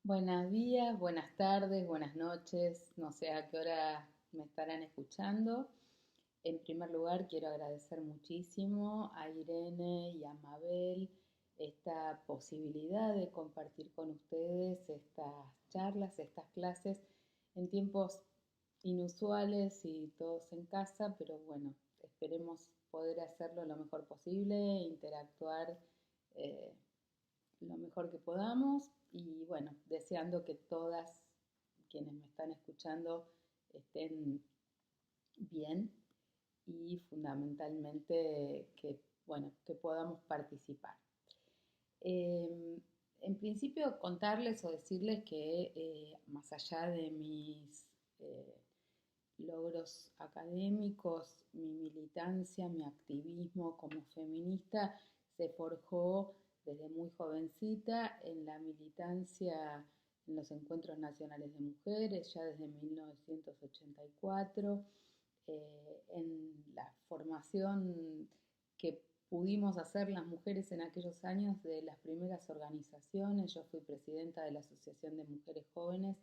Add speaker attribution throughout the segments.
Speaker 1: Buenos días, buenas tardes, buenas noches, no sé a qué hora me estarán escuchando. En primer lugar, quiero agradecer muchísimo a Irene y a Mabel esta posibilidad de compartir con ustedes estas charlas, estas clases en tiempos inusuales y todos en casa, pero bueno, esperemos poder hacerlo lo mejor posible, interactuar eh, lo mejor que podamos y bueno, deseando que todas quienes me están escuchando estén bien y fundamentalmente que, bueno, que podamos participar. Eh, en principio contarles o decirles que más allá de mis logros académicos, mi militancia, mi activismo como feminista se forjó desde muy jovencita en la militancia en los encuentros nacionales de mujeres, ya desde 1984, en la formación que pudimos hacer las mujeres en aquellos años de las primeras organizaciones. Yo fui presidenta de la Asociación de Mujeres Jóvenes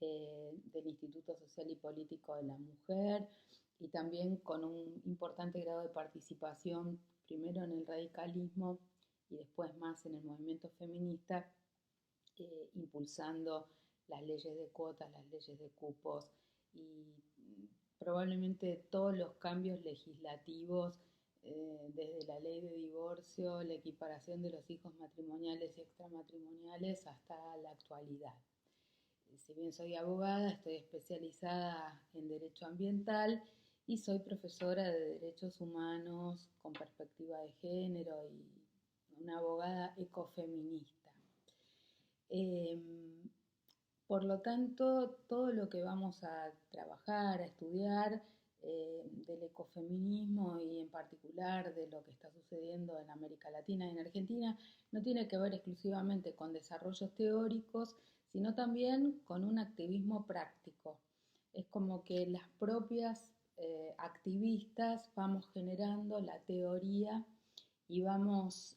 Speaker 1: del Instituto Social y Político de la Mujer y también con un importante grado de participación, primero en el radicalismo y después más en el movimiento feminista, impulsando las leyes de cuotas, las leyes de cupos y probablemente todos los cambios legislativos, desde la ley de divorcio, la equiparación de los hijos matrimoniales y extramatrimoniales hasta la actualidad. Si bien soy abogada, estoy especializada en derecho ambiental y soy profesora de derechos humanos con perspectiva de género y una abogada ecofeminista. Eh, por lo tanto, todo lo que vamos a trabajar, a estudiar del ecofeminismo y en particular de lo que está sucediendo en América Latina y en Argentina, no tiene que ver exclusivamente con desarrollos teóricos, sino también con un activismo práctico. Es como que las propias activistas vamos generando la teoría y vamos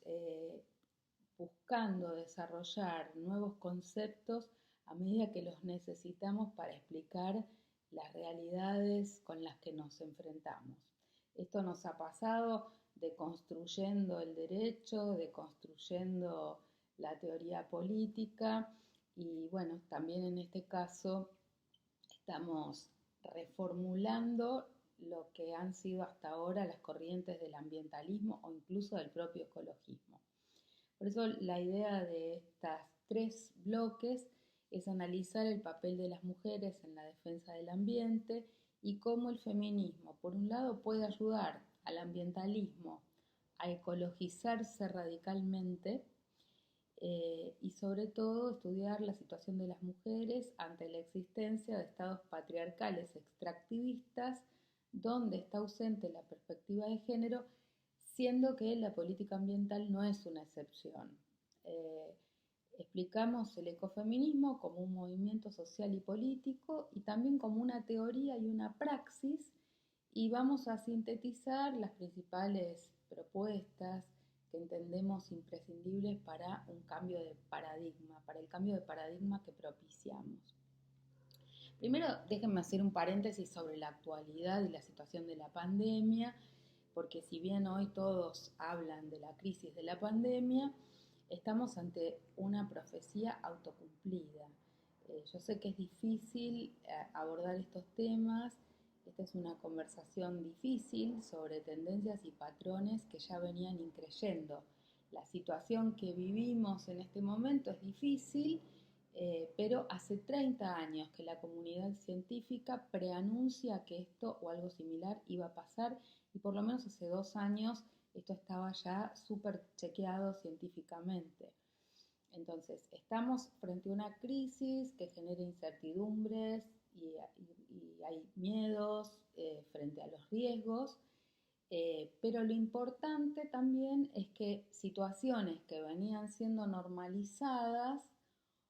Speaker 1: buscando desarrollar nuevos conceptos a medida que los necesitamos para explicar las realidades con las que nos enfrentamos. Esto nos ha pasado deconstruyendo el derecho, deconstruyendo la teoría política y bueno, también en este caso estamos reformulando lo que han sido hasta ahora las corrientes del ambientalismo o incluso del propio ecologismo. Por eso la idea de estos tres bloques es analizar el papel de las mujeres en la defensa del ambiente y cómo el feminismo, por un lado, puede ayudar al ambientalismo a ecologizarse radicalmente y sobre todo estudiar la situación de las mujeres ante la existencia de estados patriarcales extractivistas donde está ausente la perspectiva de género, siendo que la política ambiental no es una excepción. Eh, Explicamos el ecofeminismo como un movimiento social y político y también como una teoría y una praxis y vamos a sintetizar las principales propuestas que entendemos imprescindibles para un cambio de paradigma, para el cambio de paradigma que propiciamos. Primero, déjenme hacer un paréntesis sobre la actualidad y la situación de la pandemia, porque si bien hoy todos hablan de la crisis de la pandemia, estamos ante una profecía autocumplida. Yo sé que es difícil abordar estos temas, esta es una conversación difícil sobre tendencias y patrones que ya venían increyendo. La situación que vivimos en este momento es difícil, pero hace 30 años que la comunidad científica preanuncia que esto o algo similar iba a pasar y por lo menos hace 2 años esto estaba ya súper chequeado científicamente. Entonces, estamos frente a una crisis que genera incertidumbres y hay miedos frente a los riesgos, pero lo importante también es que situaciones que venían siendo normalizadas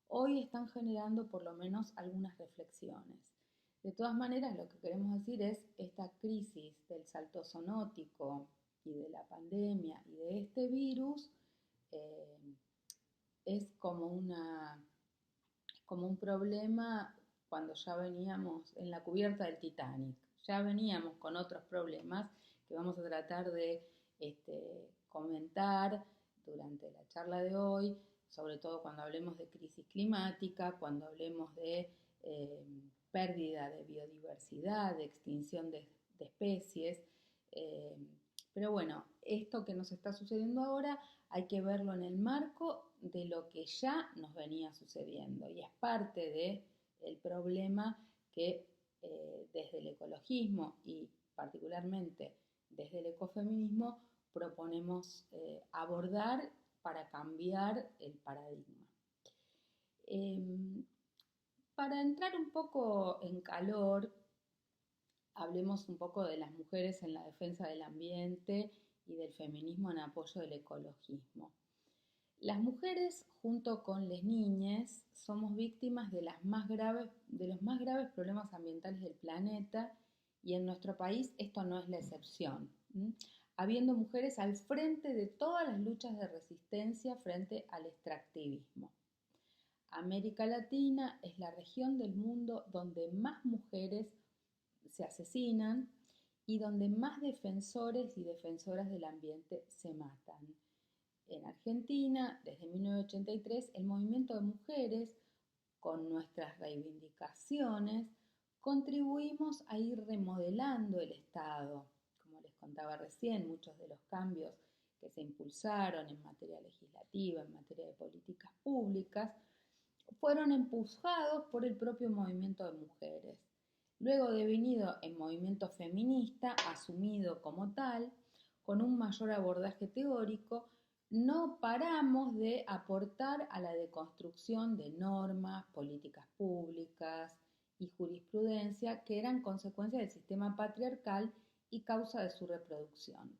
Speaker 1: hoy están generando por lo menos algunas reflexiones. De todas maneras, lo que queremos decir es esta crisis del salto zoonótico y de la pandemia y de este virus eh, es como como un problema cuando ya veníamos en la cubierta del Titanic. Ya veníamos con otros problemas que vamos a tratar de comentar durante la charla de hoy, sobre todo cuando hablemos de crisis climática, cuando hablemos de pérdida de biodiversidad, de extinción de especies. Eh, pero bueno, esto que nos está sucediendo ahora hay que verlo en el marco de lo que ya nos venía sucediendo y es parte del problema que desde el ecologismo y particularmente desde el ecofeminismo proponemos abordar para cambiar el paradigma. Para entrar un poco en calor, hablemos un poco de las mujeres en la defensa del ambiente y del feminismo en apoyo del ecologismo. Las mujeres, junto con las niñas, somos víctimas de los más graves problemas ambientales del planeta y en nuestro país esto no es la excepción, habiendo mujeres al frente de todas las luchas de resistencia frente al extractivismo. América Latina es la región del mundo donde más mujeres se asesinan y donde más defensores y defensoras del ambiente se matan. En Argentina, desde 1983, el movimiento de mujeres, con nuestras reivindicaciones, contribuimos a ir remodelando el Estado. Como les contaba recién, muchos de los cambios que se impulsaron en materia legislativa, en materia de políticas públicas, fueron empujados por el propio movimiento de mujeres. Luego devenido en movimiento feminista, asumido como tal, con un mayor abordaje teórico, no paramos de aportar a la deconstrucción de normas, políticas públicas y jurisprudencia que eran consecuencia del sistema patriarcal y causa de su reproducción.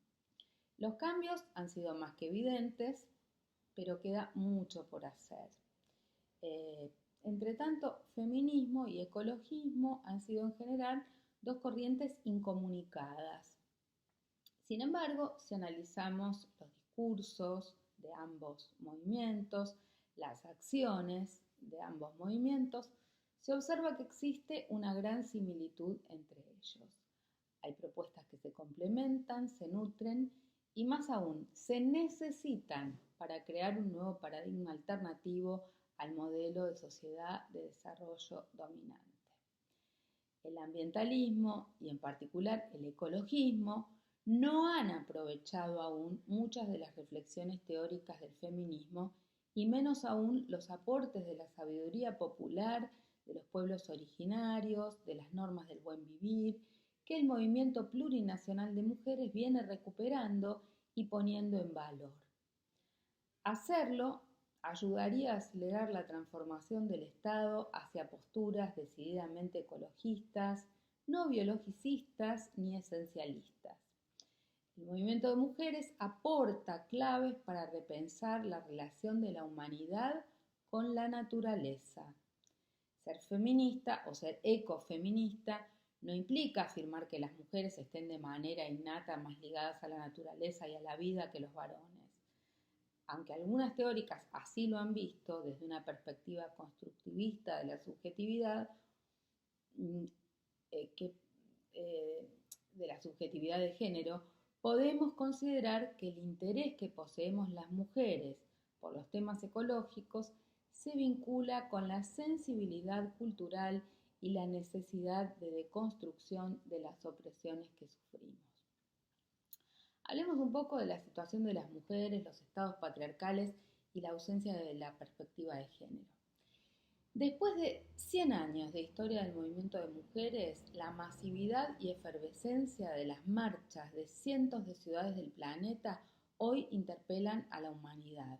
Speaker 1: Los cambios han sido más que evidentes, pero queda mucho por hacer. Entre tanto, feminismo y ecologismo han sido en general dos corrientes incomunicadas. Sin embargo, si analizamos los discursos de ambos movimientos, las acciones de ambos movimientos, se observa que existe una gran similitud entre ellos. Hay propuestas que se complementan, se nutren y más aún, se necesitan para crear un nuevo paradigma alternativo al modelo de sociedad de desarrollo dominante. El ambientalismo y en particular el ecologismo no han aprovechado aún muchas de las reflexiones teóricas del feminismo y menos aún los aportes de la sabiduría popular, de los pueblos originarios, de las normas del buen vivir, que el movimiento plurinacional de mujeres viene recuperando y poniendo en valor. Hacerlo ayudaría a acelerar la transformación del Estado hacia posturas decididamente ecologistas, no biologicistas ni esencialistas. El movimiento de mujeres aporta claves para repensar la relación de la humanidad con la naturaleza. Ser feminista o ser ecofeminista no implica afirmar que las mujeres estén de manera innata más ligadas a la naturaleza y a la vida que los varones. Aunque algunas teóricas así lo han visto desde una perspectiva constructivista de la subjetividad, de la subjetividad de género, podemos considerar que el interés que poseemos las mujeres por los temas ecológicos se vincula con la sensibilidad cultural y la necesidad de deconstrucción de las opresiones que sufrimos. Hablemos un poco de la situación de las mujeres, los estados patriarcales y la ausencia de la perspectiva de género. Después de 100 años de historia del movimiento de mujeres, la masividad y efervescencia de las marchas de cientos de ciudades del planeta hoy interpelan a la humanidad.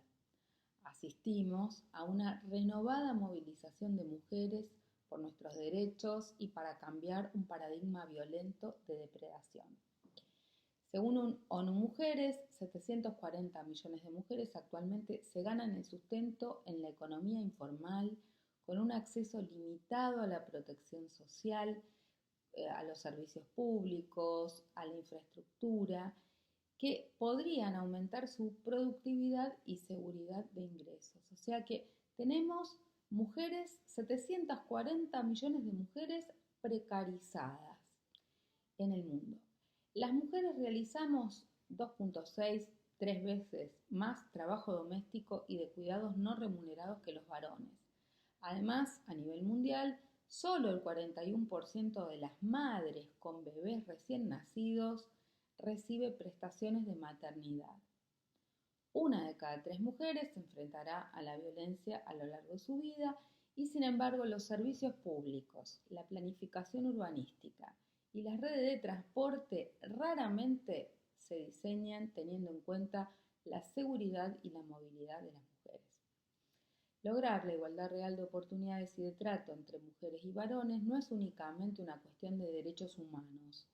Speaker 1: Asistimos a una renovada movilización de mujeres por nuestros derechos y para cambiar un paradigma violento de depredación. Según ONU Mujeres, 740 millones de mujeres actualmente se ganan el sustento en la economía informal, con un acceso limitado a la protección social, a los servicios públicos, a la infraestructura, que podrían aumentar su productividad y seguridad de ingresos. O sea que tenemos Mujeres, 740 millones de mujeres precarizadas en el mundo. Las mujeres realizamos 2,6, 3 veces más trabajo doméstico y de cuidados no remunerados que los varones. Además, a nivel mundial, solo el 41% de las madres con bebés recién nacidos recibe prestaciones de maternidad. Una de cada 3 mujeres se enfrentará a la violencia a lo largo de su vida y, sin embargo, los servicios públicos, la planificación urbanística y las redes de transporte raramente se diseñan teniendo en cuenta la seguridad y la movilidad de las mujeres. Lograr la igualdad real de oportunidades y de trato entre mujeres y varones no es únicamente una cuestión de derechos humanos,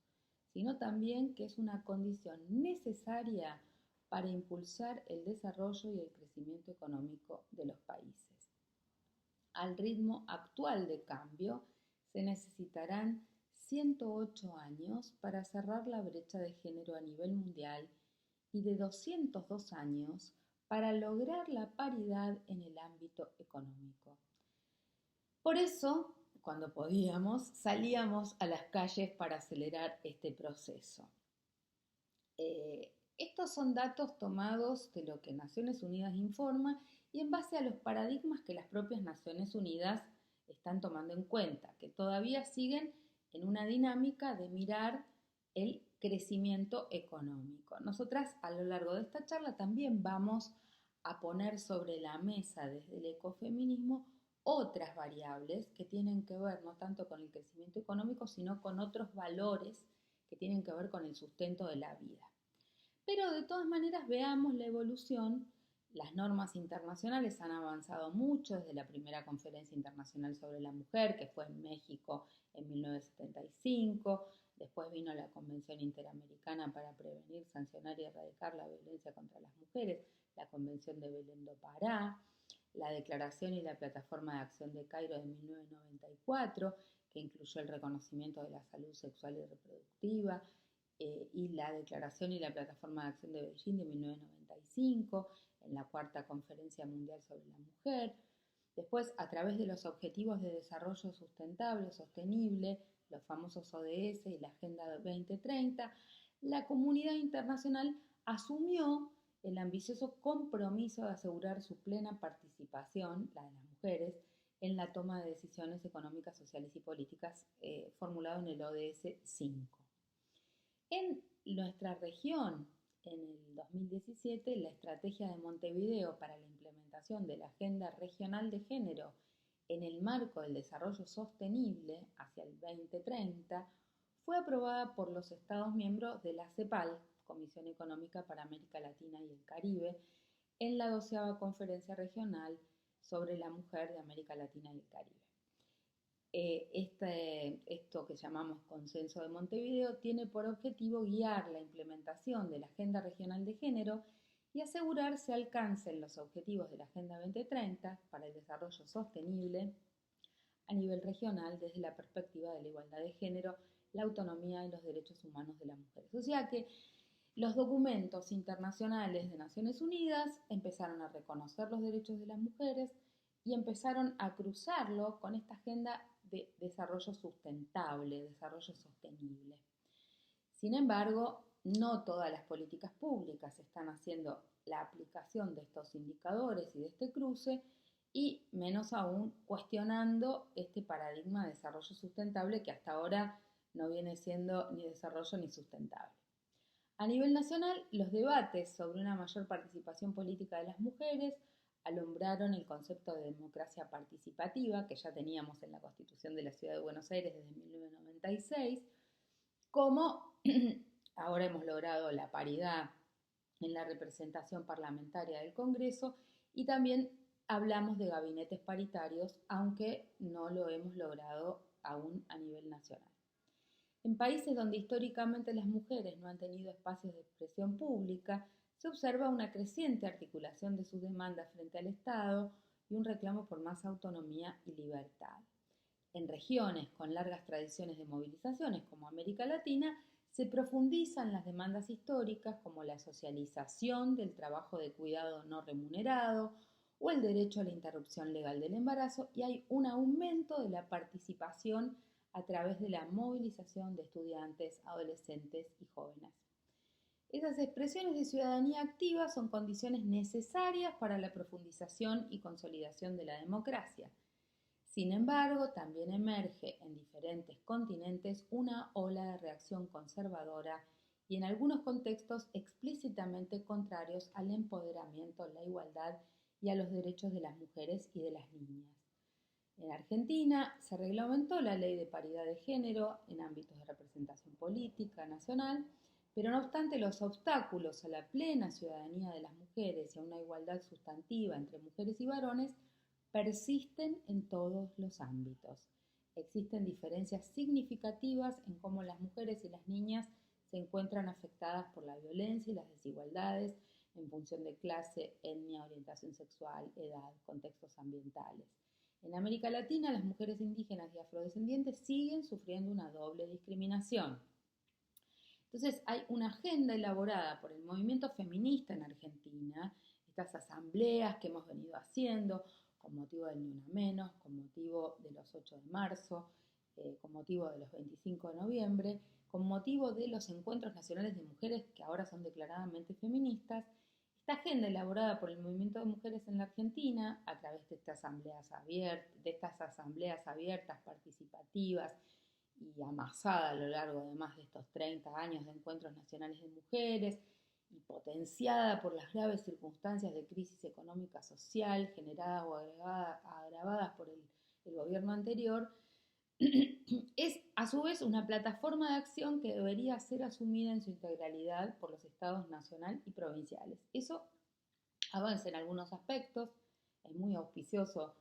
Speaker 1: sino también que es una condición necesaria para impulsar el desarrollo y el crecimiento económico de los países. Al ritmo actual de cambio, se necesitarán 108 años para cerrar la brecha de género a nivel mundial y de 202 años para lograr la paridad en el ámbito económico. Por eso, cuando podíamos, salíamos a las calles para acelerar este proceso. Estos son datos tomados de lo que Naciones Unidas informa y en base a los paradigmas que las propias Naciones Unidas están tomando en cuenta, que todavía siguen en una dinámica de mirar el crecimiento económico. Nosotras a lo largo de esta charla también vamos a poner sobre la mesa desde el ecofeminismo otras variables que tienen que ver no tanto con el crecimiento económico, sino con otros valores que tienen que ver con el sustento de la vida. Pero de todas maneras veamos la evolución. Las normas internacionales han avanzado mucho desde la primera conferencia internacional sobre la mujer, que fue en México en 1975. Después vino la Convención Interamericana para prevenir, sancionar y erradicar la violencia contra las mujeres, la Convención de Belén do Pará, la Declaración y la Plataforma de Acción de Cairo de 1994, que incluyó el reconocimiento de la salud sexual y reproductiva, y la Declaración y la Plataforma de Acción de Beijing de 1995, en la Cuarta Conferencia Mundial sobre la Mujer. Después, a través de los Objetivos de Desarrollo Sustentable, Sostenible, los famosos ODS y la Agenda 2030, la comunidad internacional asumió el ambicioso compromiso de asegurar su plena participación, la de las mujeres, en la toma de decisiones económicas, sociales y políticas, formulado en el ODS 5. En nuestra región, en el 2017, la estrategia de Montevideo para la implementación de la Agenda Regional de Género en el marco del desarrollo sostenible hacia el 2030 fue aprobada por los Estados miembros de la CEPAL, Comisión Económica para América Latina y el Caribe, en la 12ª Conferencia Regional sobre la Mujer de América Latina y el Caribe. Esto que llamamos Consenso de Montevideo tiene por objetivo guiar la implementación de la Agenda Regional de Género y asegurar se alcancen los objetivos de la Agenda 2030 para el desarrollo sostenible a nivel regional desde la perspectiva de la igualdad de género, la autonomía y los derechos humanos de las mujeres. O sea que los documentos internacionales de Naciones Unidas empezaron a reconocer los derechos de las mujeres y empezaron a cruzarlo con esta agenda de desarrollo sustentable, desarrollo sostenible. Sin embargo, no todas las políticas públicas están haciendo la aplicación de estos indicadores y de este cruce, y menos aún cuestionando este paradigma de desarrollo sustentable que hasta ahora no viene siendo ni desarrollo ni sustentable. A nivel nacional, los debates sobre una mayor participación política de las mujeres alumbraron el concepto de democracia participativa que ya teníamos en la Constitución de la Ciudad de Buenos Aires desde 1996, como ahora hemos logrado la paridad en la representación parlamentaria del Congreso, y también hablamos de gabinetes paritarios, aunque no lo hemos logrado aún a nivel nacional. En países donde históricamente las mujeres no han tenido espacios de expresión pública, se observa una creciente articulación de sus demandas frente al Estado y un reclamo por más autonomía y libertad. En regiones con largas tradiciones de movilizaciones como América Latina, se profundizan las demandas históricas como la socialización del trabajo de cuidado no remunerado o el derecho a la interrupción legal del embarazo, y hay un aumento de la participación a través de la movilización de estudiantes, adolescentes y jóvenes. Esas expresiones de ciudadanía activa son condiciones necesarias para la profundización y consolidación de la democracia. Sin embargo, también emerge en diferentes continentes una ola de reacción conservadora y en algunos contextos explícitamente contrarios al empoderamiento, la igualdad y a los derechos de las mujeres y de las niñas. En Argentina se reglamentó la ley de paridad de género en ámbitos de representación política nacional, pero no obstante los obstáculos a la plena ciudadanía de las mujeres y a una igualdad sustantiva entre mujeres y varones persisten en todos los ámbitos. Existen diferencias significativas en cómo las mujeres y las niñas se encuentran afectadas por la violencia y las desigualdades en función de clase, etnia, orientación sexual, edad, contextos ambientales. En América Latina, las mujeres indígenas y afrodescendientes siguen sufriendo una doble discriminación. Entonces, hay una agenda elaborada por el movimiento feminista en Argentina, estas asambleas que hemos venido haciendo con motivo del Ni Una Menos, con motivo de los 8 de marzo, con motivo de los 25 de noviembre, con motivo de los encuentros nacionales de mujeres que ahora son declaradamente feministas. Esta agenda elaborada por el movimiento de mujeres en la Argentina a través de estas asambleas abiertas, participativas y amasada a lo largo de más de estos 30 años de encuentros nacionales de mujeres y potenciada por las graves circunstancias de crisis económica social generadas o agravadas por el gobierno anterior, es a su vez una plataforma de acción que debería ser asumida en su integralidad por los estados nacional y provinciales. Eso avanza en algunos aspectos, es muy auspicioso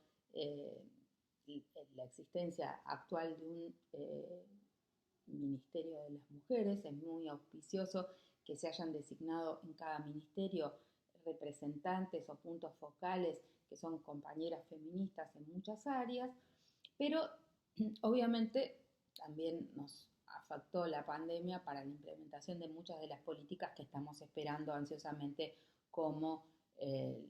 Speaker 1: la existencia actual de un Ministerio de las Mujeres, es muy auspicioso que se hayan designado en cada ministerio representantes o puntos focales que son compañeras feministas en muchas áreas, pero obviamente también nos afectó la pandemia para la implementación de muchas de las políticas que estamos esperando ansiosamente, como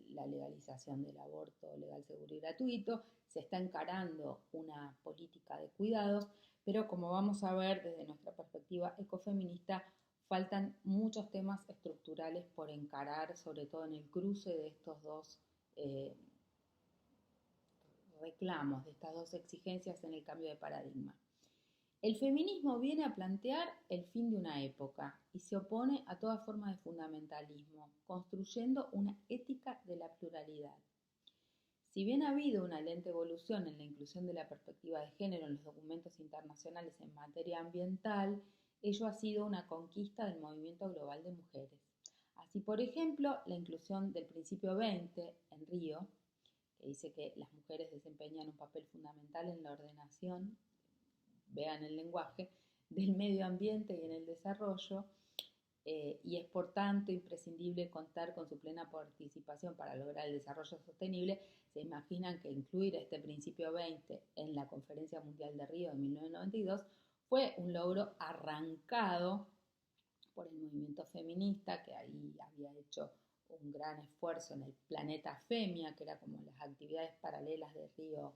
Speaker 1: la legalización del aborto legal, seguro y gratuito. Se está encarando una política de cuidados, pero como vamos a ver desde nuestra perspectiva ecofeminista, faltan muchos temas estructurales por encarar, sobre todo en el cruce de estos dos reclamos, de estas dos exigencias en el cambio de paradigma. El feminismo viene a plantear el fin de una época y se opone a toda forma de fundamentalismo, construyendo una ética de la pluralidad. Si bien ha habido una lenta evolución en la inclusión de la perspectiva de género en los documentos internacionales en materia ambiental, ello ha sido una conquista del movimiento global de mujeres. Así, por ejemplo, la inclusión del principio 20 en Río, que dice que las mujeres desempeñan un papel fundamental en la ordenación, vean el lenguaje, del medio ambiente y en el desarrollo, y es por tanto imprescindible contar con su plena participación para lograr el desarrollo sostenible. Se imaginan que incluir este principio 20 en la Conferencia Mundial de Río de 1992 fue un logro arrancado por el movimiento feminista, que ahí había hecho un gran esfuerzo en el planeta Femia, que era como las actividades paralelas de Río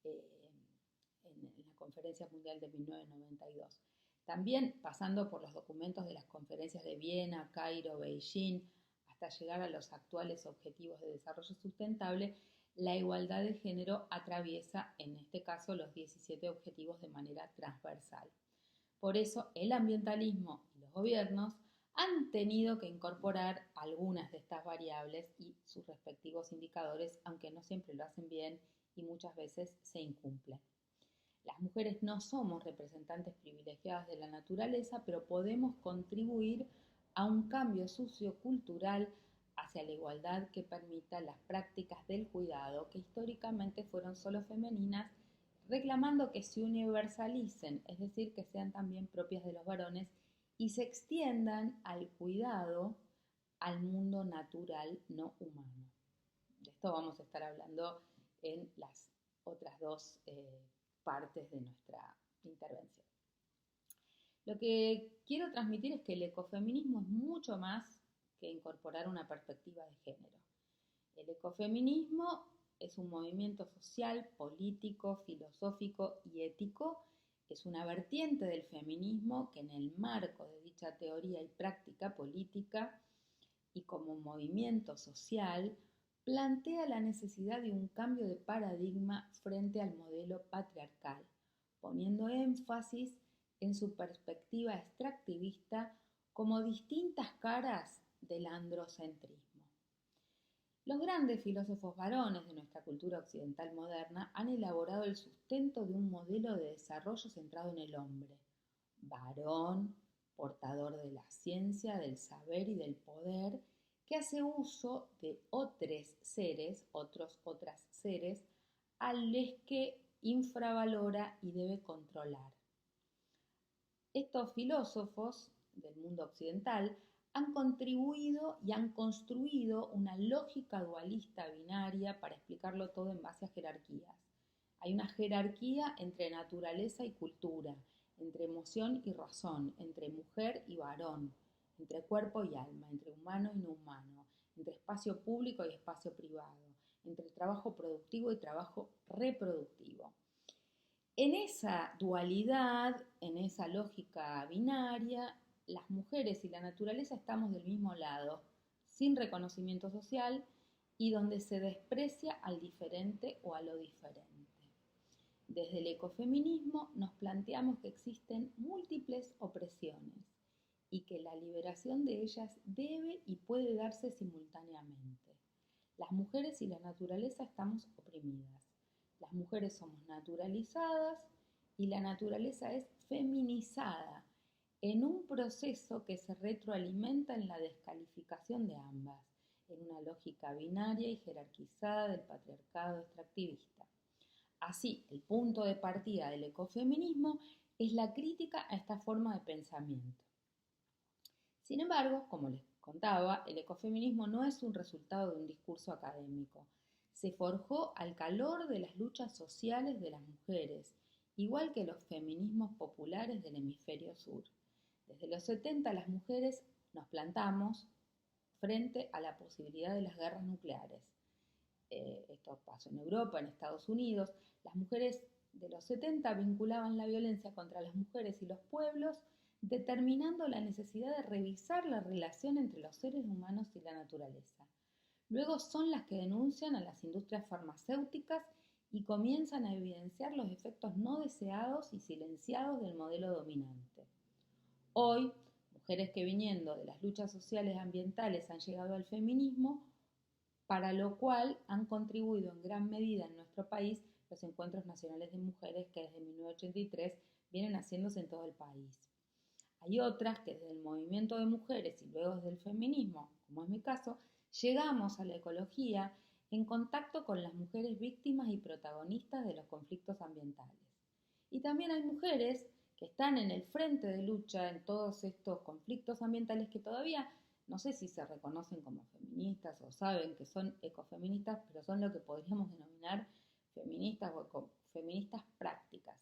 Speaker 1: en la Conferencia Mundial de 1992. También pasando por los documentos de las conferencias de Viena, Cairo, Beijing, hasta llegar a los actuales objetivos de desarrollo sustentable, la igualdad de género atraviesa, en este caso, los 17 objetivos de manera transversal. Por eso, el ambientalismo y los gobiernos han tenido que incorporar algunas de estas variables y sus respectivos indicadores, aunque no siempre lo hacen bien y muchas veces se incumplen. Las mujeres no somos representantes privilegiadas de la naturaleza, pero podemos contribuir a un cambio sociocultural hacia la igualdad que permita las prácticas del cuidado que históricamente fueron solo femeninas, reclamando que se universalicen, es decir, que sean también propias de los varones y se extiendan al cuidado al mundo natural no humano. De esto vamos a estar hablando en las otras dos partes de nuestra intervención. Lo que quiero transmitir es que el ecofeminismo es mucho más que incorporar una perspectiva de género. El ecofeminismo es un movimiento social, político, filosófico y ético. Es una vertiente del feminismo que en el marco de dicha teoría y práctica política y como movimiento social plantea la necesidad de un cambio de paradigma frente al modelo patriarcal, poniendo énfasis en su perspectiva extractivista como distintas caras del androcentrismo. Los grandes filósofos varones de nuestra cultura occidental moderna han elaborado el sustento de un modelo de desarrollo centrado en el hombre, varón, portador de la ciencia, del saber y del poder, que hace uso de otros seres, a los que infravalora y debe controlar. Estos filósofos del mundo occidental han contribuido y han construido una lógica dualista binaria para explicarlo todo en base a jerarquías. Hay una jerarquía entre naturaleza y cultura, entre emoción y razón, entre mujer y varón, entre cuerpo y alma, entre humano y no humano, entre espacio público y espacio privado, entre trabajo productivo y trabajo reproductivo. En esa dualidad, en esa lógica binaria, las mujeres y la naturaleza estamos del mismo lado, sin reconocimiento social y donde se desprecia al diferente o a lo diferente. Desde el ecofeminismo nos planteamos que existen múltiples opresiones y que la liberación de ellas debe y puede darse simultáneamente. Las mujeres y la naturaleza estamos oprimidas. Las mujeres somos naturalizadas y la naturaleza es feminizada en un proceso que se retroalimenta en la descalificación de ambas, en una lógica binaria y jerarquizada del patriarcado extractivista. Así, el punto de partida del ecofeminismo es la crítica a esta forma de pensamiento. Sin embargo, como les contaba, el ecofeminismo no es un resultado de un discurso académico. Se forjó al calor de las luchas sociales de las mujeres, igual que los feminismos populares del hemisferio sur. Desde los 70 las mujeres nos plantamos frente a la posibilidad de las guerras nucleares. Esto pasó en Europa, en Estados Unidos. Las mujeres de los 70 vinculaban la violencia contra las mujeres y los pueblos, determinando la necesidad de revisar la relación entre los seres humanos y la naturaleza. Luego son las que denuncian a las industrias farmacéuticas y comienzan a evidenciar los efectos no deseados y silenciados del modelo dominante. Hoy, mujeres que viniendo de las luchas sociales ambientales han llegado al feminismo, para lo cual han contribuido en gran medida en nuestro país los encuentros nacionales de mujeres que desde 1983 vienen haciéndose en todo el país. Hay otras que desde el movimiento de mujeres y luego desde el feminismo, como es mi caso, llegamos a la ecología en contacto con las mujeres víctimas y protagonistas de los conflictos ambientales. Y también hay mujeres que están en el frente de lucha en todos estos conflictos ambientales que todavía no sé si se reconocen como feministas o saben que son ecofeministas, pero son lo que podríamos denominar feministas o ecofeministas prácticas.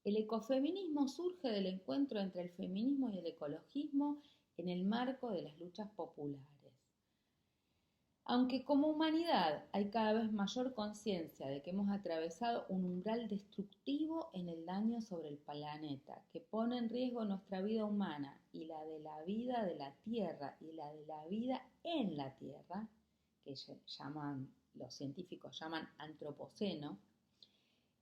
Speaker 1: El ecofeminismo surge del encuentro entre el feminismo y el ecologismo en el marco de las luchas populares. Aunque como humanidad hay cada vez mayor conciencia de que hemos atravesado un umbral destructivo en el daño sobre el planeta, que pone en riesgo nuestra vida humana y la de la vida de la Tierra y la de la vida en la Tierra, que los científicos llaman antropoceno,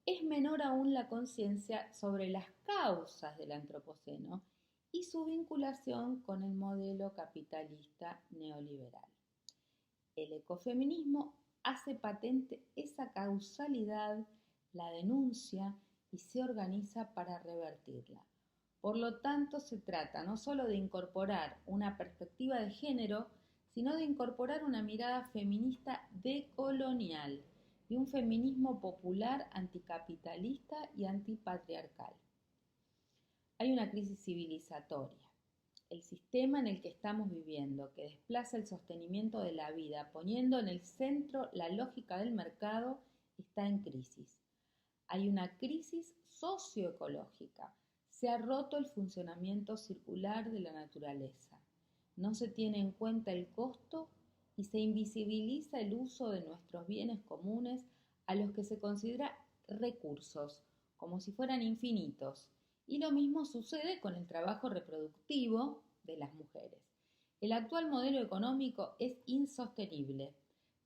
Speaker 1: es menor aún la conciencia sobre las causas del antropoceno y su vinculación con el modelo capitalista neoliberal. El ecofeminismo hace patente esa causalidad, la denuncia y se organiza para revertirla. Por lo tanto, se trata no solo de incorporar una perspectiva de género, sino de incorporar una mirada feminista decolonial y un feminismo popular anticapitalista y antipatriarcal. Hay una crisis civilizatoria. El sistema en el que estamos viviendo, que desplaza el sostenimiento de la vida, poniendo en el centro la lógica del mercado, está en crisis. Hay una crisis socioecológica. Se ha roto el funcionamiento circular de la naturaleza. No se tiene en cuenta el costo y se invisibiliza el uso de nuestros bienes comunes a los que se considera recursos, como si fueran infinitos. Y lo mismo sucede con el trabajo reproductivo de las mujeres. El actual modelo económico es insostenible.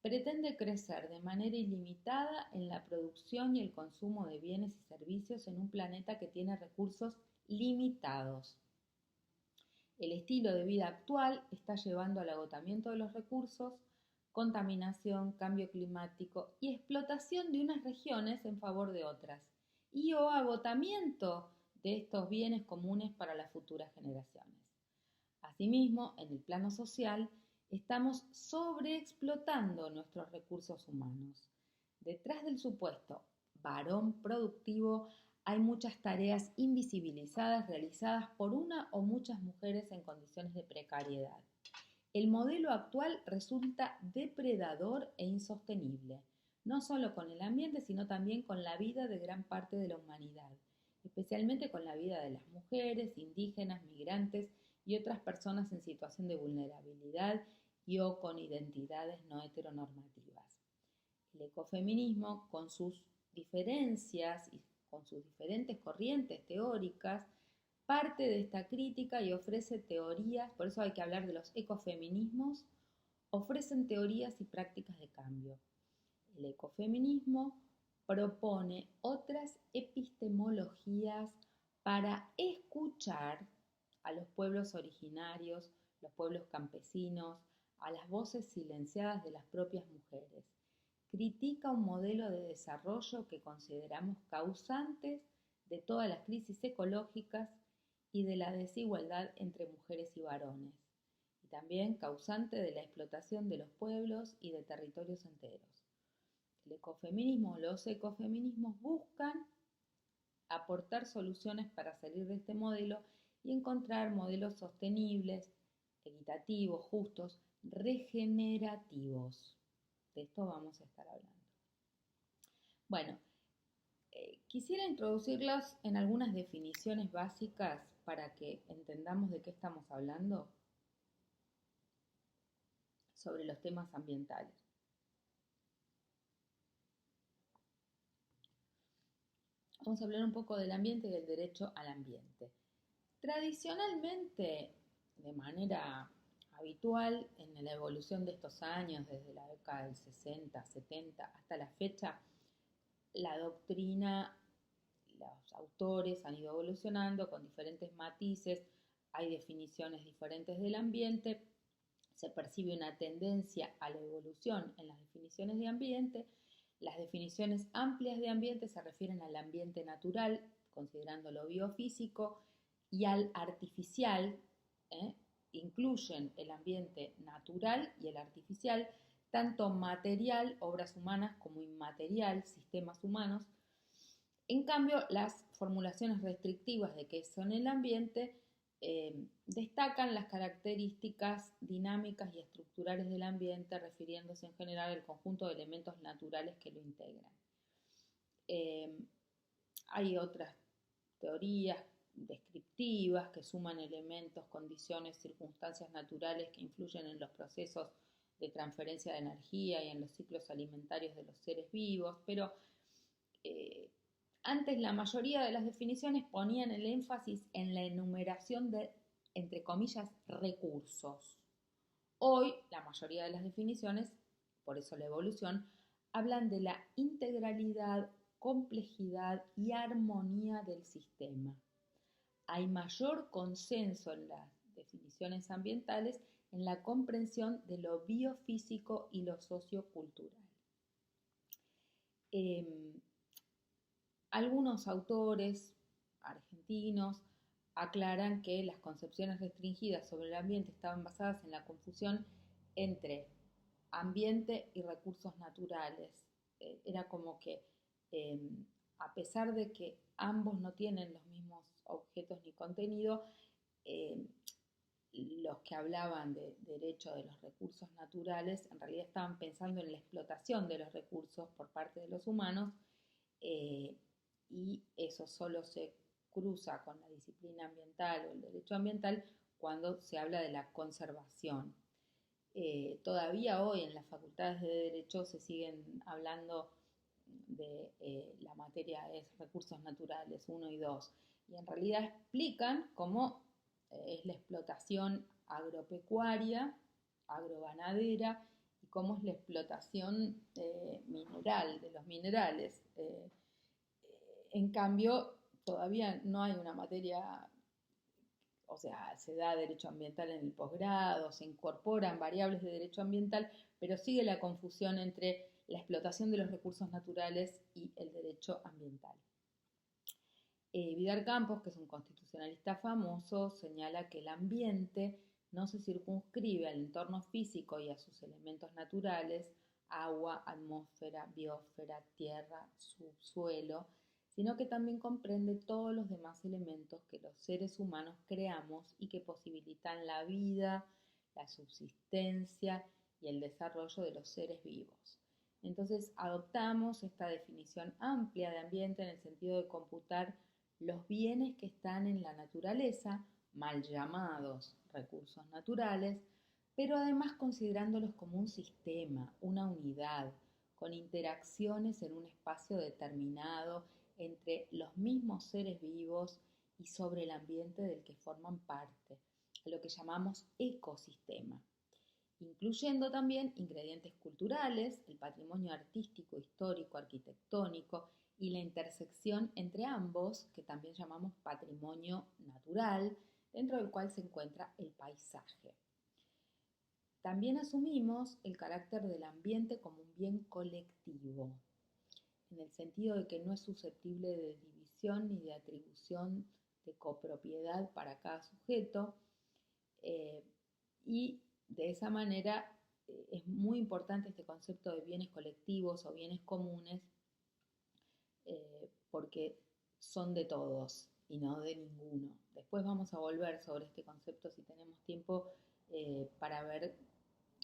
Speaker 1: Pretende crecer de manera ilimitada en la producción y el consumo de bienes y servicios en un planeta que tiene recursos limitados. El estilo de vida actual está llevando al agotamiento de los recursos, contaminación, cambio climático y explotación de unas regiones en favor de otras, y o agotamiento de estos bienes comunes para las futuras generaciones. Asimismo, en el plano social, estamos sobreexplotando nuestros recursos humanos. Detrás del supuesto varón productivo hay muchas tareas invisibilizadas realizadas por una o muchas mujeres en condiciones de precariedad. El modelo actual resulta depredador e insostenible, no solo con el ambiente, sino también con la vida de gran parte de la humanidad, especialmente con la vida de las mujeres, indígenas, migrantes y otras personas en situación de vulnerabilidad y o con identidades no heteronormativas. El ecofeminismo, con sus diferencias y con sus diferentes corrientes teóricas, parte de esta crítica y ofrece teorías, por eso hay que hablar de los ecofeminismos, ofrecen teorías y prácticas de cambio. El ecofeminismo propone otras epistemologías para escuchar a los pueblos originarios, los pueblos campesinos, a las voces silenciadas de las propias mujeres. Critica un modelo de desarrollo que consideramos causantes de todas las crisis ecológicas y de la desigualdad entre mujeres y varones, y también causante de la explotación de los pueblos y de territorios enteros. El ecofeminismo, los ecofeminismos buscan aportar soluciones para salir de este modelo y encontrar modelos sostenibles, equitativos, justos, regenerativos. De esto vamos a estar hablando. Bueno, quisiera introducirlas en algunas definiciones básicas para que entendamos de qué estamos hablando sobre los temas ambientales. Vamos a hablar un poco del ambiente y del derecho al ambiente. Tradicionalmente, de manera habitual, en la evolución de estos años, desde la década del 60, 70 hasta la fecha, la doctrina, los autores han ido evolucionando con diferentes matices, hay definiciones diferentes del ambiente, se percibe una tendencia a la evolución en las definiciones de ambiente. Las definiciones amplias de ambiente se refieren al ambiente natural, considerando lo biofísico, y al artificial, incluyen el ambiente natural y el artificial, tanto material, obras humanas, como inmaterial, sistemas humanos. En cambio, las formulaciones restrictivas de qué son el ambiente destacan las características dinámicas y estructurales del ambiente, refiriéndose en general al conjunto de elementos naturales que lo integran. Hay otras teorías descriptivas que suman elementos, condiciones, circunstancias naturales que influyen en los procesos de transferencia de energía y en los ciclos alimentarios de los seres vivos, pero antes la mayoría de las definiciones ponían el énfasis en la enumeración de, entre comillas, recursos. Hoy la mayoría de las definiciones, por eso la evolución, hablan de la integralidad, complejidad y armonía del sistema. Hay mayor consenso en las definiciones ambientales en la comprensión de lo biofísico y lo sociocultural. Algunos autores argentinos aclaran que las concepciones restringidas sobre el ambiente estaban basadas en la confusión entre ambiente y recursos naturales. Era como que a pesar de que ambos no tienen los mismos objetos ni contenido, los que hablaban de derecho de los recursos naturales en realidad estaban pensando en la explotación de los recursos por parte de los humanos, y eso solo se cruza con la disciplina ambiental o el derecho ambiental cuando se habla de la conservación. Todavía hoy en las facultades de Derecho se siguen hablando de la materia es recursos naturales 1 y 2 y en realidad explican cómo es la explotación agropecuaria, agroganadera y cómo es la explotación mineral, de los minerales. En cambio, todavía no hay una materia, o sea, se da derecho ambiental en el posgrado, se incorporan variables de derecho ambiental, pero sigue la confusión entre la explotación de los recursos naturales y el derecho ambiental. Vidal Campos, que es un constitucionalista famoso, señala que el ambiente no se circunscribe al entorno físico y a sus elementos naturales, agua, atmósfera, biosfera, tierra, subsuelo, sino que también comprende todos los demás elementos que los seres humanos creamos y que posibilitan la vida, la subsistencia y el desarrollo de los seres vivos. Entonces adoptamos esta definición amplia de ambiente en el sentido de computar los bienes que están en la naturaleza, mal llamados recursos naturales, pero además considerándolos como un sistema, una unidad, con interacciones en un espacio determinado entre los mismos seres vivos y sobre el ambiente del que forman parte, lo que llamamos ecosistema, incluyendo también ingredientes culturales, el patrimonio artístico, histórico, arquitectónico y la intersección entre ambos, que también llamamos patrimonio natural, dentro del cual se encuentra el paisaje. También asumimos el carácter del ambiente como un bien colectivo, en el sentido de que no es susceptible de división ni de atribución de copropiedad para cada sujeto, y de esa manera es muy importante este concepto de bienes colectivos o bienes comunes, porque son de todos y no de ninguno. Después vamos a volver sobre este concepto si tenemos tiempo, para ver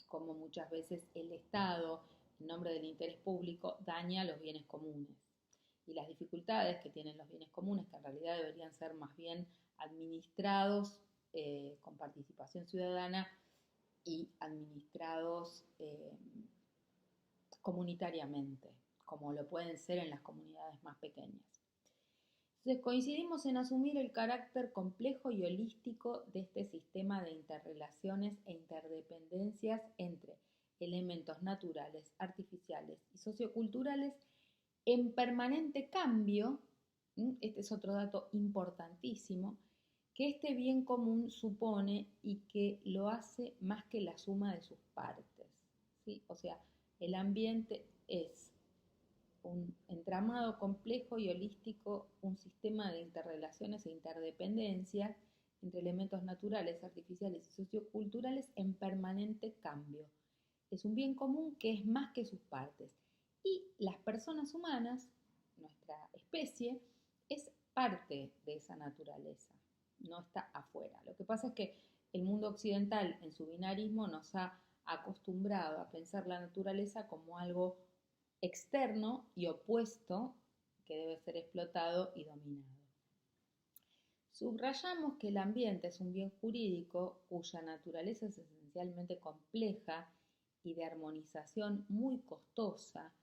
Speaker 1: cómo muchas veces el Estado, en nombre del interés público, daña los bienes comunes y las dificultades que tienen los bienes comunes, que en realidad deberían ser más bien administrados con participación ciudadana y administrados comunitariamente, como lo pueden ser en las comunidades más pequeñas. Entonces coincidimos en asumir el carácter complejo y holístico de este sistema de interrelaciones e interdependencias entre elementos naturales, artificiales y socioculturales en permanente cambio. Este es otro dato importantísimo, que este bien común supone y que lo hace más que la suma de sus partes, ¿sí? O sea, el ambiente es un entramado complejo y holístico, un sistema de interrelaciones e interdependencias entre elementos naturales, artificiales y socioculturales en permanente cambio. Es un bien común que es más que sus partes. Y las personas humanas, nuestra especie, es parte de esa naturaleza, no está afuera. Lo que pasa es que el mundo occidental, en su binarismo, nos ha acostumbrado a pensar la naturaleza como algo externo y opuesto que debe ser explotado y dominado. Subrayamos que el ambiente es un bien jurídico cuya naturaleza es esencialmente compleja y de armonización muy costosa,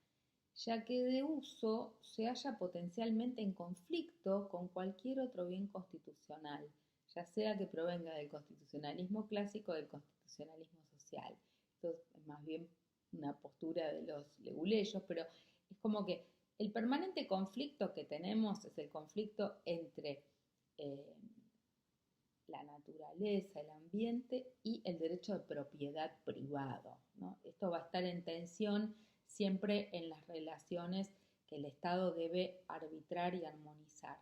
Speaker 1: ya que de uso se halla potencialmente en conflicto con cualquier otro bien constitucional, ya sea que provenga del constitucionalismo clásico o del constitucionalismo social. Esto es más bien una postura de los leguleyos, pero es como que el permanente conflicto que tenemos es el conflicto entre la naturaleza, el ambiente y el derecho de propiedad privado, ¿no? Esto va a estar en tensión siempre en las relaciones que el Estado debe arbitrar y armonizar.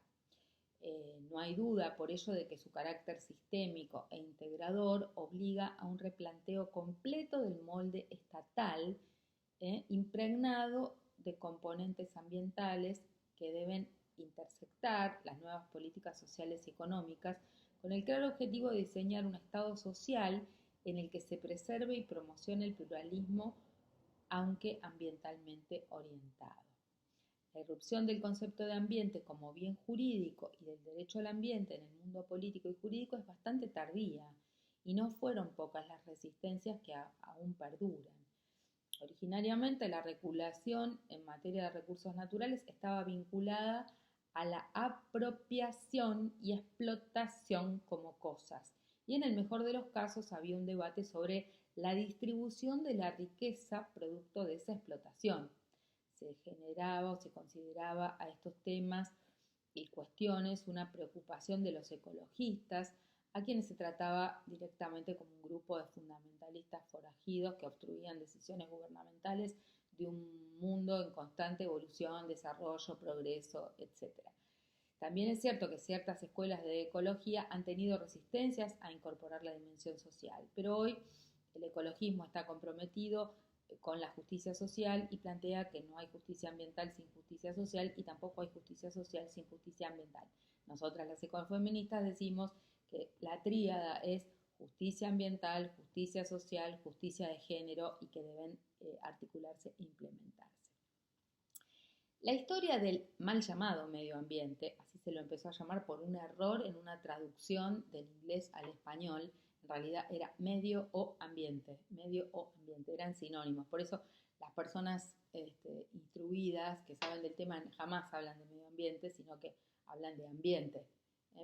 Speaker 1: No hay duda por ello de que su carácter sistémico e integrador obliga a un replanteo completo del molde estatal, impregnado de componentes ambientales que deben intersectar las nuevas políticas sociales y económicas con el claro objetivo de diseñar un Estado social en el que se preserve y promocione el pluralismo, aunque ambientalmente orientado. La irrupción del concepto de ambiente como bien jurídico y del derecho al ambiente en el mundo político y jurídico es bastante tardía y no fueron pocas las resistencias que aún perduran. Originariamente la regulación en materia de recursos naturales estaba vinculada a la apropiación y explotación como cosas, y en el mejor de los casos había un debate sobre la distribución de la riqueza producto de esa explotación. Se generaba o se consideraba a estos temas y cuestiones una preocupación de los ecologistas, a quienes se trataba directamente como un grupo de fundamentalistas forajidos que obstruían decisiones gubernamentales de un mundo en constante evolución, desarrollo, progreso, etc. También es cierto que ciertas escuelas de ecología han tenido resistencias a incorporar la dimensión social, pero hoy el ecologismo está comprometido con la justicia social y plantea que no hay justicia ambiental sin justicia social y tampoco hay justicia social sin justicia ambiental. Nosotras las ecofeministas decimos que la tríada es justicia ambiental, justicia social, justicia de género y que deben articularse e implementarse. La historia del mal llamado medio ambiente, así se lo empezó a llamar por un error en una traducción del inglés al español, en realidad era medio o ambiente, eran sinónimos. Por eso las personas instruidas que saben del tema jamás hablan de medio ambiente, sino que hablan de ambiente,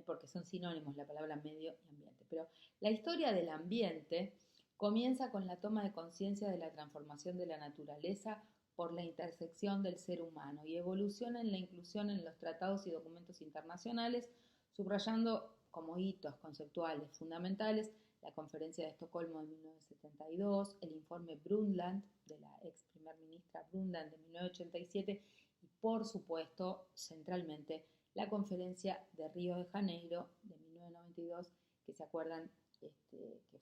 Speaker 1: porque son sinónimos la palabra medio y ambiente. Pero la historia del ambiente comienza con la toma de conciencia de la transformación de la naturaleza por la intersección del ser humano y evoluciona en la inclusión en los tratados y documentos internacionales, subrayando como hitos conceptuales fundamentales la Conferencia de Estocolmo de 1972, el informe Brundtland de la ex primer ministra Brundtland de 1987 y por supuesto, centralmente, la Conferencia de Río de Janeiro de 1992, que se acuerdan que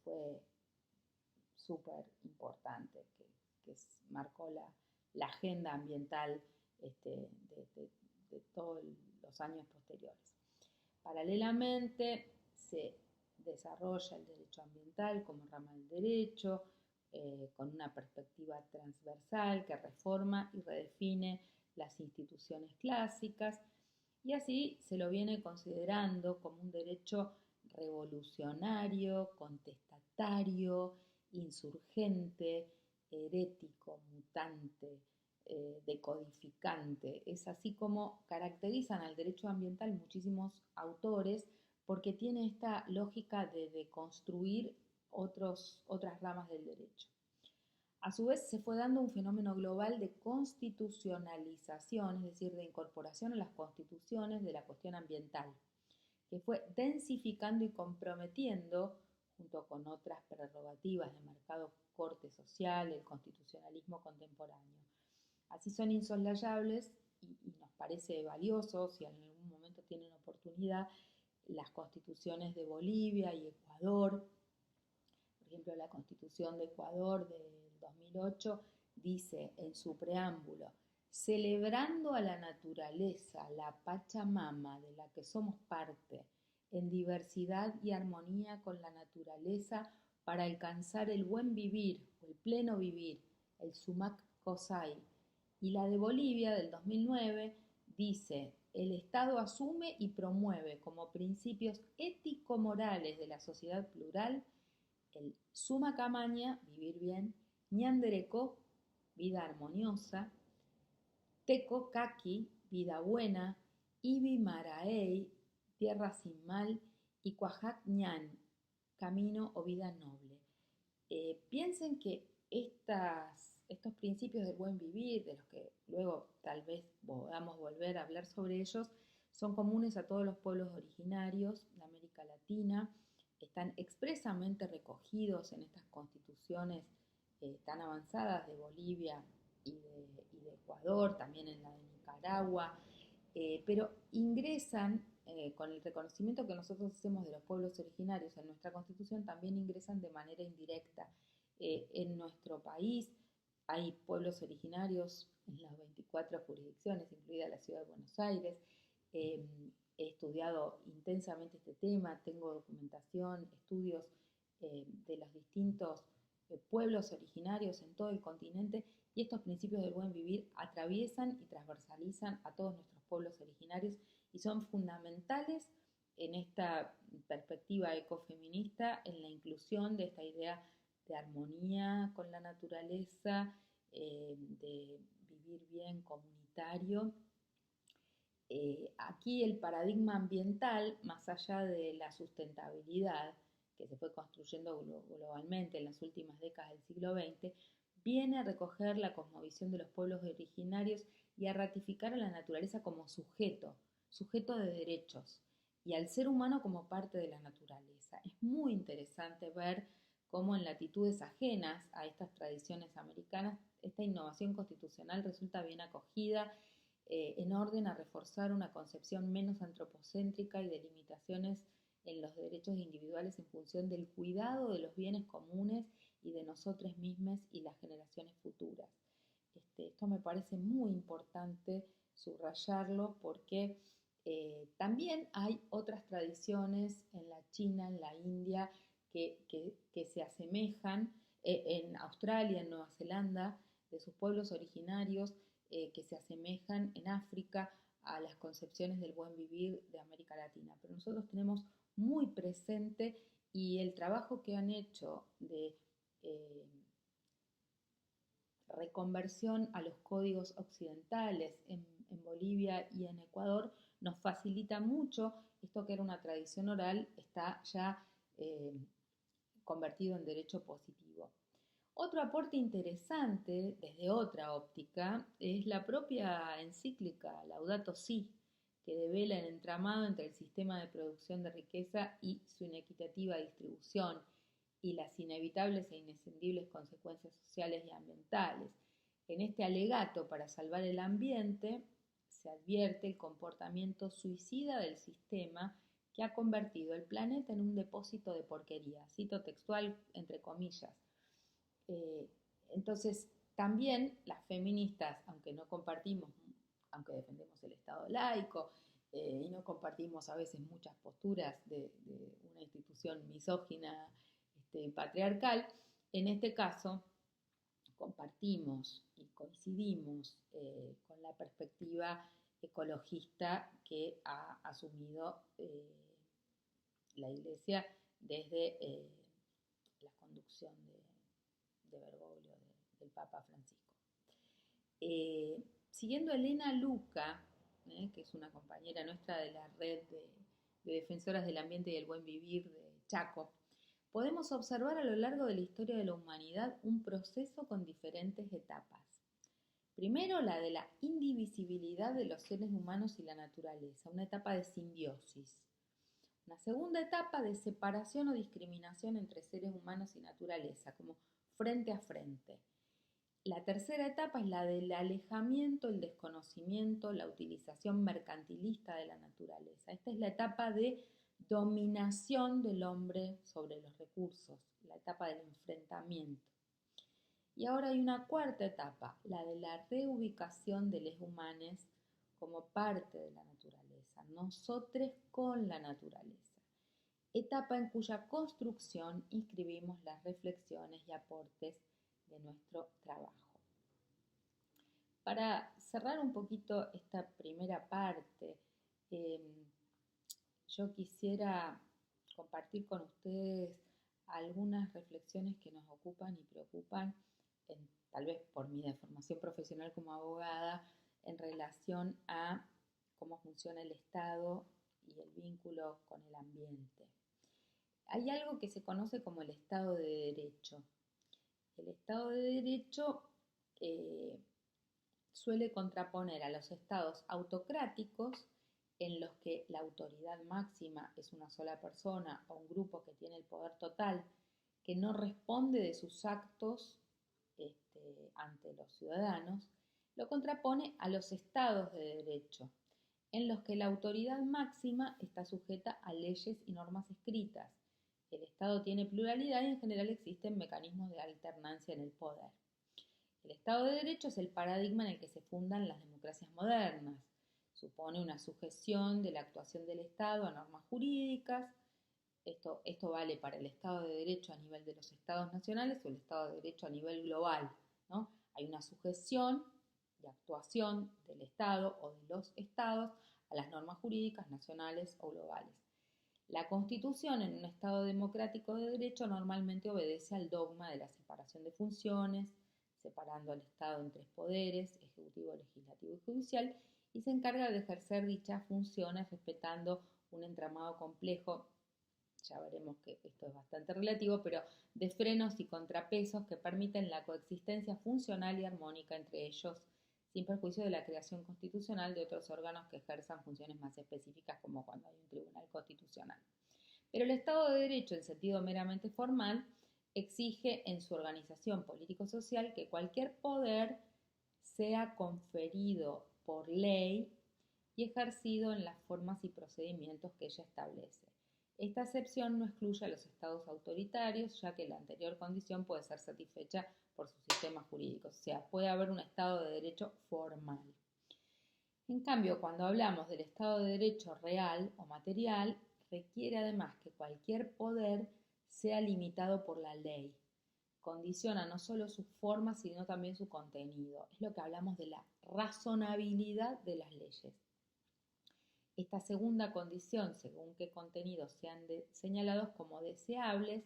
Speaker 1: fue súper importante, que marcó la agenda ambiental de todos los años posteriores. Paralelamente se desarrolla el derecho ambiental como rama del derecho, con una perspectiva transversal que reforma y redefine las instituciones clásicas, y así se lo viene considerando como un derecho revolucionario, contestatario, insurgente, herético, mutante, decodificante. Es así como caracterizan al derecho ambiental muchísimos autores, porque tiene esta lógica de deconstruir otras ramas del derecho. A su vez, se fue dando un fenómeno global de constitucionalización, es decir, de incorporación a las constituciones de la cuestión ambiental, que fue densificando y comprometiendo, junto con otras prerrogativas de marcado corte social, el constitucionalismo contemporáneo. Así son insoslayables y nos parece valioso, si en algún momento tienen oportunidad, las constituciones de Bolivia y Ecuador. Por ejemplo, la Constitución de Ecuador del 2008 dice en su preámbulo: celebrando a la naturaleza, la Pachamama, de la que somos parte, en diversidad y armonía con la naturaleza para alcanzar el buen vivir o el pleno vivir, el Sumac Cosay. Y la de Bolivia del 2009 dice: el Estado asume y promueve como principios ético-morales de la sociedad plural el Suma Camaña, vivir bien, Ñanderecó, vida armoniosa, Teco Caqui, vida buena, Ibi Maraey, tierra sin mal, y Cuajac Ñan, camino o vida noble. Piensen que estos principios del buen vivir, de los que luego tal vez podamos volver a hablar sobre ellos, son comunes a todos los pueblos originarios de América Latina, están expresamente recogidos en estas constituciones tan avanzadas de Bolivia y de Ecuador, también en la de Nicaragua, pero ingresan, con el reconocimiento que nosotros hacemos de los pueblos originarios en nuestra Constitución, también ingresan de manera indirecta. En nuestro país hay pueblos originarios en las 24 jurisdicciones, incluida la ciudad de Buenos Aires. He estudiado intensamente este tema, tengo documentación, estudios de los distintos pueblos originarios en todo el continente, y estos principios del buen vivir atraviesan y transversalizan a todos nuestros pueblos originarios y son fundamentales en esta perspectiva ecofeminista en la inclusión de esta idea de armonía con la naturaleza, de vivir bien comunitario. Aquí el paradigma ambiental, más allá de la sustentabilidad que se fue construyendo globalmente en las últimas décadas del siglo XX, viene a recoger la cosmovisión de los pueblos originarios y a ratificar a la naturaleza como sujeto, sujeto de derechos, y al ser humano como parte de la naturaleza. Es muy interesante ver cómo en latitudes ajenas a estas tradiciones americanas, esta innovación constitucional resulta bien acogida, en orden a reforzar una concepción menos antropocéntrica y de limitaciones en los derechos individuales en función del cuidado de los bienes comunes y de nosotros mismos y las generaciones futuras. Esto me parece muy importante subrayarlo porque también hay otras tradiciones en la China, en la India, que se asemejan, en Australia, en Nueva Zelanda, de sus pueblos originarios, que se asemejan en África a las concepciones del buen vivir de América Latina. Pero nosotros tenemos muy presente y el trabajo que han hecho de reconversión a los códigos occidentales en Bolivia y en Ecuador nos facilita mucho. Esto que era una tradición oral está ya convertido en derecho positivo. Otro aporte interesante desde otra óptica es la propia encíclica Laudato Si, que devela el entramado entre el sistema de producción de riqueza y su inequitativa distribución y las inevitables e inescindibles consecuencias sociales y ambientales. En este alegato para salvar el ambiente se advierte el comportamiento suicida del sistema que ha convertido el planeta en un depósito de porquería, cito textual entre comillas. Entonces, también las feministas, aunque no compartimos, aunque defendemos el Estado laico y no compartimos a veces muchas posturas de una institución misógina, patriarcal, en este caso compartimos y coincidimos con la perspectiva ecologista que ha asumido la Iglesia desde la conducción de Bergoglio, del Papa Francisco. Siguiendo a Elena Luca, que es una compañera nuestra de la red de defensoras del ambiente y del buen vivir de Chaco, podemos observar a lo largo de la historia de la humanidad un proceso con diferentes etapas. Primero, la de la indivisibilidad de los seres humanos y la naturaleza, una etapa de simbiosis. Una segunda etapa de separación o discriminación entre seres humanos y naturaleza, como frente a frente. La tercera etapa es la del alejamiento, el desconocimiento, la utilización mercantilista de la naturaleza. Esta es la etapa de dominación del hombre sobre los recursos, la etapa del enfrentamiento. Y ahora hay una cuarta etapa, la de la reubicación de los humanos como parte de la naturaleza, nosotros con la naturaleza. Etapa en cuya construcción inscribimos las reflexiones y aportes de nuestro trabajo. Para cerrar un poquito esta primera parte, yo quisiera compartir con ustedes algunas reflexiones que nos ocupan y preocupan, tal vez por mi deformación profesional como abogada, en relación a cómo funciona el Estado y el vínculo con el ambiente. Hay algo que se conoce como el Estado de Derecho. El Estado de Derecho suele contraponer a los estados autocráticos, en los que la autoridad máxima es una sola persona o un grupo que tiene el poder total, que no responde de sus actos ante los ciudadanos, lo contrapone a los estados de derecho, en los que la autoridad máxima está sujeta a leyes y normas escritas. El Estado tiene pluralidad y en general existen mecanismos de alternancia en el poder. El Estado de Derecho es el paradigma en el que se fundan las democracias modernas. Supone una sujeción de la actuación del Estado a normas jurídicas. Esto vale para el Estado de Derecho a nivel de los Estados nacionales o el Estado de Derecho a nivel global, ¿no? Hay una sujeción de actuación del Estado o de los Estados a las normas jurídicas nacionales o globales. La Constitución en un Estado democrático de derecho normalmente obedece al dogma de la separación de funciones, separando al Estado en tres poderes, ejecutivo, legislativo y judicial, y se encarga de ejercer dichas funciones respetando un entramado complejo, ya veremos que esto es bastante relativo, pero de frenos y contrapesos que permiten la coexistencia funcional y armónica entre ellos, sin perjuicio de la creación constitucional de otros órganos que ejerzan funciones más específicas, como cuando hay un tribunal constitucional. Pero el Estado de Derecho, en sentido meramente formal, exige en su organización político-social que cualquier poder sea conferido por ley y ejercido en las formas y procedimientos que ella establece. Esta excepción no excluye a los estados autoritarios, ya que la anterior condición puede ser satisfecha por sus sistemas jurídicos, o sea, puede haber un estado de derecho formal. En cambio, cuando hablamos del estado de derecho real o material, requiere además que cualquier poder sea limitado por la ley. Condiciona no solo su forma, sino también su contenido. Es lo que hablamos de la razonabilidad de las leyes. Esta segunda condición, según qué contenidos sean señalados como deseables,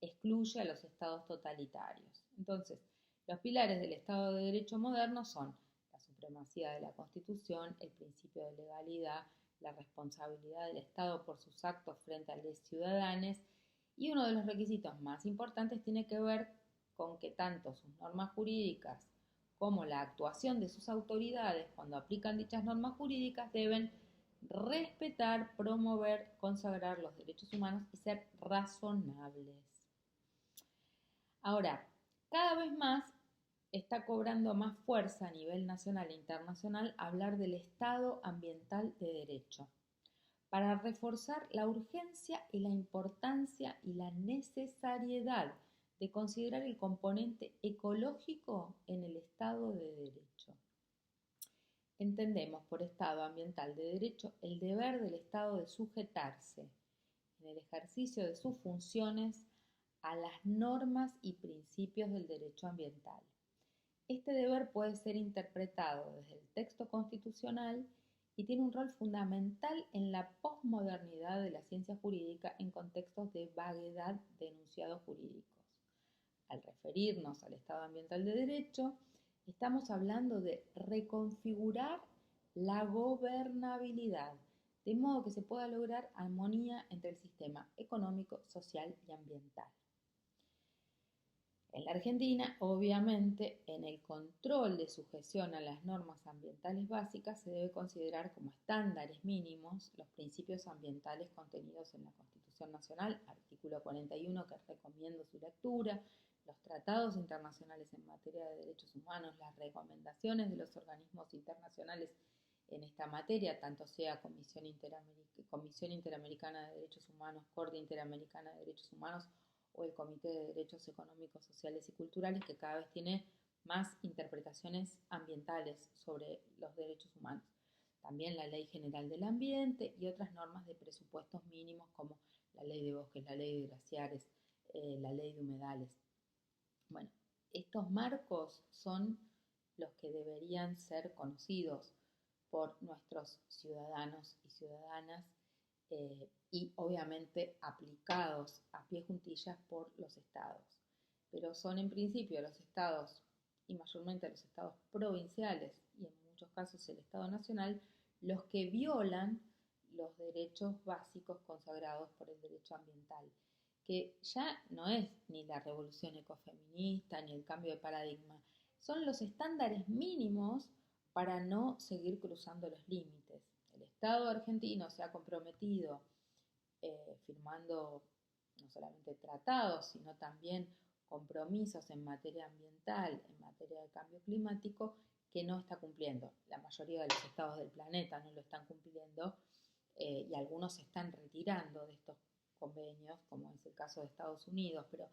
Speaker 1: excluye a los estados totalitarios. Entonces, los pilares del Estado de Derecho moderno son la supremacía de la Constitución, el principio de legalidad, la responsabilidad del Estado por sus actos frente a los ciudadanos, y uno de los requisitos más importantes tiene que ver con que tanto sus normas jurídicas como la actuación de sus autoridades cuando aplican dichas normas jurídicas deben respetar, promover, consagrar los derechos humanos y ser razonables. Ahora, cada vez más está cobrando más fuerza a nivel nacional e internacional hablar del Estado ambiental de derecho, para reforzar la urgencia y la importancia y la necesariedad de considerar el componente ecológico en el Estado de Derecho. Entendemos por Estado ambiental de derecho el deber del Estado de sujetarse, en el ejercicio de sus funciones, a las normas y principios del derecho ambiental. Este deber puede ser interpretado desde el texto constitucional y tiene un rol fundamental en la posmodernidad de la ciencia jurídica en contextos de vaguedad de enunciados jurídicos. Al referirnos al Estado ambiental de derecho, estamos hablando de reconfigurar la gobernabilidad, de modo que se pueda lograr armonía entre el sistema económico, social y ambiental. En la Argentina, obviamente, en el control de sujeción a las normas ambientales básicas se debe considerar como estándares mínimos los principios ambientales contenidos en la Constitución Nacional, artículo 41, que recomiendo su lectura, los tratados internacionales en materia de derechos humanos, las recomendaciones de los organismos internacionales en esta materia, tanto sea Comisión Interamericana de Derechos Humanos, Corte Interamericana de Derechos Humanos o el Comité de Derechos Económicos, Sociales y Culturales, que cada vez tiene más interpretaciones ambientales sobre los derechos humanos. También la Ley General del Ambiente y otras normas de presupuestos mínimos como la Ley de Bosques, la Ley de Glaciares, la Ley de Humedales. Bueno, estos marcos son los que deberían ser conocidos por nuestros ciudadanos y ciudadanas y obviamente aplicados a pie juntillas por los estados. Pero son en principio los estados y mayormente los estados provinciales y en muchos casos el Estado Nacional los que violan los derechos básicos consagrados por el derecho ambiental, que ya no es ni la revolución ecofeminista ni el cambio de paradigma, son los estándares mínimos para no seguir cruzando los límites. El Estado argentino se ha comprometido firmando no solamente tratados, sino también compromisos en materia ambiental, en materia de cambio climático, que no está cumpliendo. La mayoría de los estados del planeta no lo están cumpliendo y algunos se están retirando de estos convenios, como es el caso de Estados Unidos, pero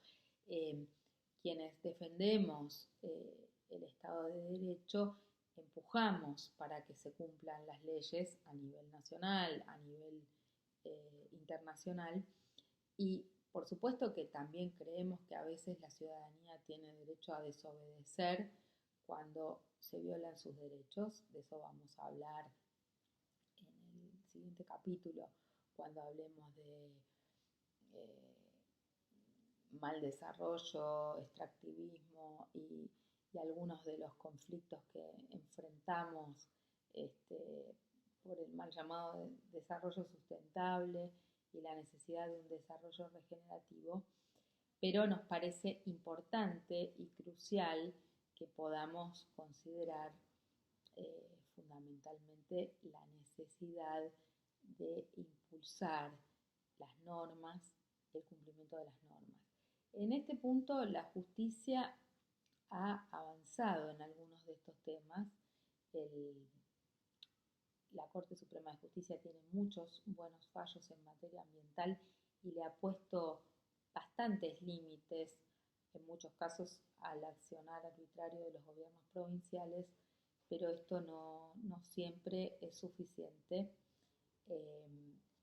Speaker 1: quienes defendemos el Estado de Derecho empujamos para que se cumplan las leyes a nivel nacional, a nivel internacional y por supuesto que también creemos que a veces la ciudadanía tiene derecho a desobedecer cuando se violan sus derechos. De eso vamos a hablar en el siguiente capítulo cuando hablemos de mal desarrollo, extractivismo y algunos de los conflictos que enfrentamos por el mal llamado desarrollo sustentable y la necesidad de un desarrollo regenerativo, pero nos parece importante y crucial que podamos considerar fundamentalmente la necesidad de impulsar las normas, el cumplimiento de las normas. En este punto la justicia ha avanzado en algunos de estos temas. La Corte Suprema de Justicia tiene muchos buenos fallos en materia ambiental y le ha puesto bastantes límites, en muchos casos al accionar arbitrario de los gobiernos provinciales, pero esto no siempre es suficiente.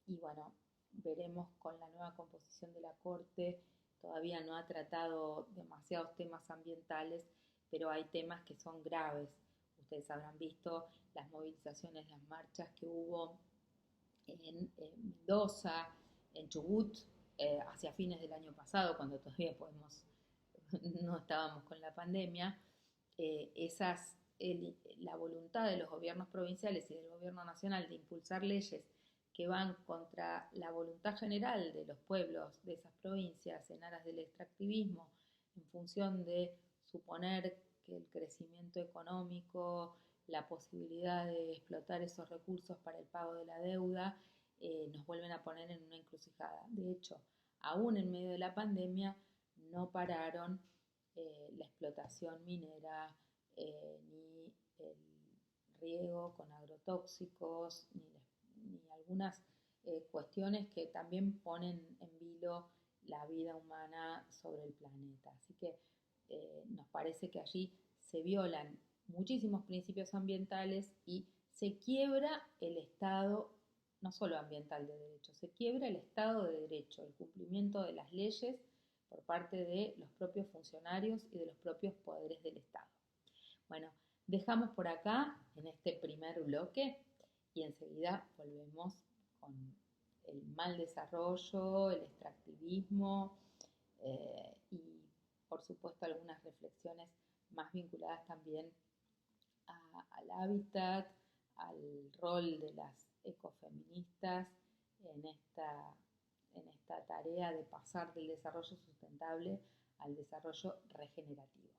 Speaker 1: Y bueno, veremos con la nueva composición de la Corte, todavía no ha tratado demasiados temas ambientales, pero hay temas que son graves. Ustedes habrán visto las movilizaciones, las marchas que hubo en Mendoza, en Chubut, hacia fines del año pasado, cuando todavía no estábamos con la pandemia. La voluntad de los gobiernos provinciales y del gobierno nacional de impulsar leyes que van contra la voluntad general de los pueblos de esas provincias en aras del extractivismo, en función de suponer que el crecimiento económico, la posibilidad de explotar esos recursos para el pago de la deuda, nos vuelven a poner en una encrucijada. De hecho, aún en medio de la pandemia, no pararon la explotación minera, ni el riego con agrotóxicos, ni algunas cuestiones que también ponen en vilo la vida humana sobre el planeta. Así que nos parece que allí se violan muchísimos principios ambientales y se quiebra el Estado, no solo ambiental de derecho, se quiebra el Estado de Derecho, el cumplimiento de las leyes por parte de los propios funcionarios y de los propios poderes del Estado. Bueno, dejamos por acá en este primer bloque y enseguida volvemos con el mal desarrollo, el extractivismo y por supuesto algunas reflexiones más vinculadas también al hábitat, al rol de las ecofeministas en esta tarea de pasar del desarrollo sustentable al desarrollo regenerativo.